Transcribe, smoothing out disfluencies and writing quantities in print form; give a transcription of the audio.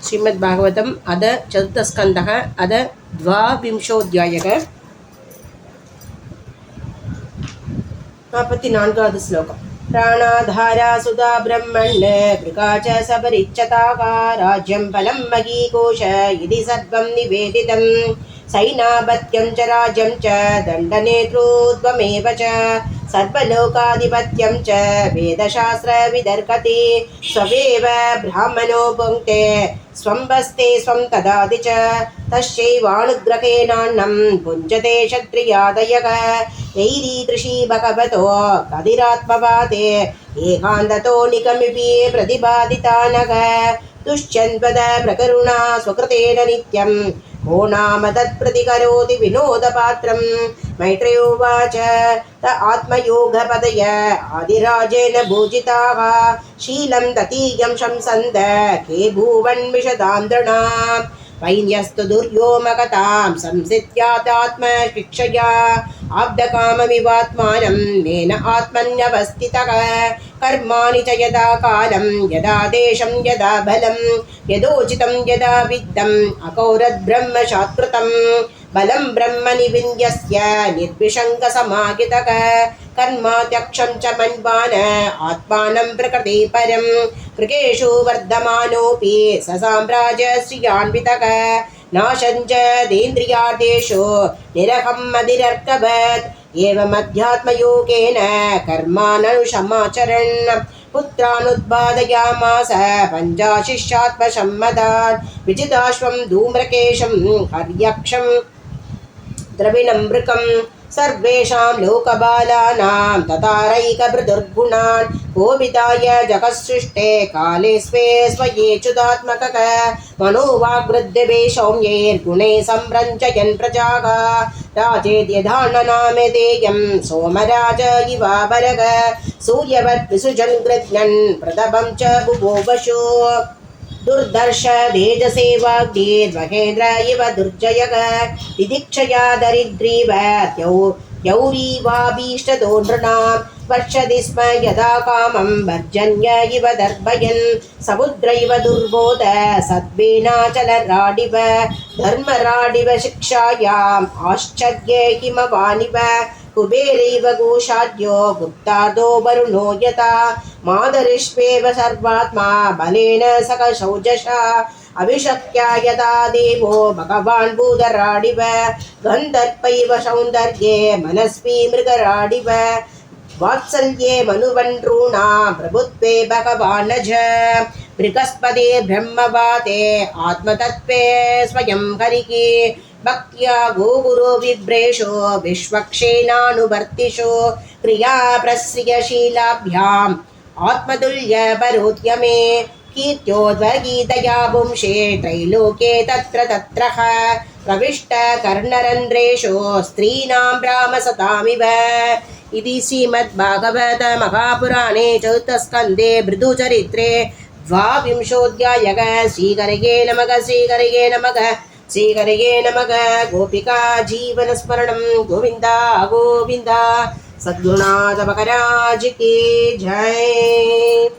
श्रीमद्भागवतम् अद चतुर्थस्कन्धः अद द्वाविंशोऽध्यायः 44வது श्लोकम् प्राणाधारा सुधा ब्रह्मण् कृका च सबरिच्छताका राज्यं फलं महीकोश इति सर्वं निवेदितं सैनापत्यं च राज्यं च दण्डनेतृत्वमेव च सर्वलोकाधिपत्यं च वेदशास्त्रविदर्कति स्वमेव ब्राह्मणो भुङ्क्ते स्वं वस्ते स्वं तदादि च तस्यैवानुग्रहेणान्नं भुञ्जते क्षत्रियादयः यैरीदृशी भगवतो कदिरात्मवादे एकान्ततो निगमिपि प्रतिपादितानः दुश्चन्वद प्रकरुणा स्वकृतेन नित्यं को नाम तत्प्रतिकरोति विनोदपात्रं मैत्रेय उवाच त आत्मयोगपदय आदिराजेन भूजिताः शीलं ततीयं शंसन्द के भुवन् विशदान्ध्रणाम् वैन्यस्तु दुर्योमकतां संसिद्ध्यात्मशिक्षया आब्धकाममिवात्मानं नेन आत्मन्यवस्थितः कर्माणि च यदा कालं यदा देशं यदा बलं यदोचितं यदा विद्धम् अकौरद्ब्रह्मशात्कृतं बलं ब्रह्मणि विन्यस्य निर्विशङ्कसमाहितः कर्माध्यक्षं च मन्वान आत्मानं प्रकृते परं कृकेषु वर्धमानोऽपि स साम्राज्यश्रियान्वितः नाशञ्चदेन्द्रियादेशो निरहं मदिरर्कवत् एवमध्यात्मयोगेन कर्माननुशमाचरन् पुत्रानुत्पादयामास पञ्चाशिष्यात्मसम्मतान् विजिताश्वं धूम्रकेशं हर्यक्षं द्रविणं मृकं सर्वेषां लोकबालानां ततारैकभृदुर्गुणान् कोविदाय जगत्सृष्टे काले स्वे स्वयेच्युतात्मकः मनोवाग्वृद्धिभे सौम्यैर्गुणैः संरञ्जयन् प्रजाः राजेद्यधाननामेदेयं सोमराज इवाबलः सूर्यवत् विसृजन् गृह्णन् प्रदभं च बुभुवशो दुर्दर्श तेजसेवाग्निर्महेन्द्र इव दुर्जयः दिदीक्षया दरिद्रीव द्यौरीवाभीष्टदो नृणां वर्षति स्म यदा कामं वर्जन्य इव दर्भयन् समुद्र इव दुर्बोध सद्वेनाचलराडिव धर्मराडिव शिक्षायाम् आश्चर्ये हिमवानिव कुबेरैव गोषाद्यो गुप्तादो वरुणो यथा मादरिष्वेव सर्वात्मा बलेन सकशौजषा अभिषक्त्या यदा देवो भगवान् भूधराडिव गन्धर्पैव सौन्दर्ये मनस्वी मृगराडिव वात्सल्ये मनुवन्रूणा प्रभुत्वे भगवानज बृहस्पते ब्रह्मवादे आत्मतत्त्वे स्वयं हरिः भक्त्या गोगुरो विभ्रेशो विश्वक्षेणानुवर्तिषो क्रिया प्रस्रियशीलाभ्याम् आत्मतुल्यपरोद्यमे कीर्त्योद्वगीतया पुंसे त्रैलोक्ये तत्र तत्रः प्रविष्ट कर्णरन्ध्रेषु स्त्रीणां ब्राह्मसतामिव इति श्रीमद्भागवत महापुराणे चतुर्थस्कन्धे भृगुचरित्रे द्वाविंशोऽध्यायः श्रीहरये नमः श्रीहरये नमः श्रीहरये नमः गोपिका जीवनस्मरणं गोविन्दा गोविन्दा सद्गुरुनाथ महाराज की जय।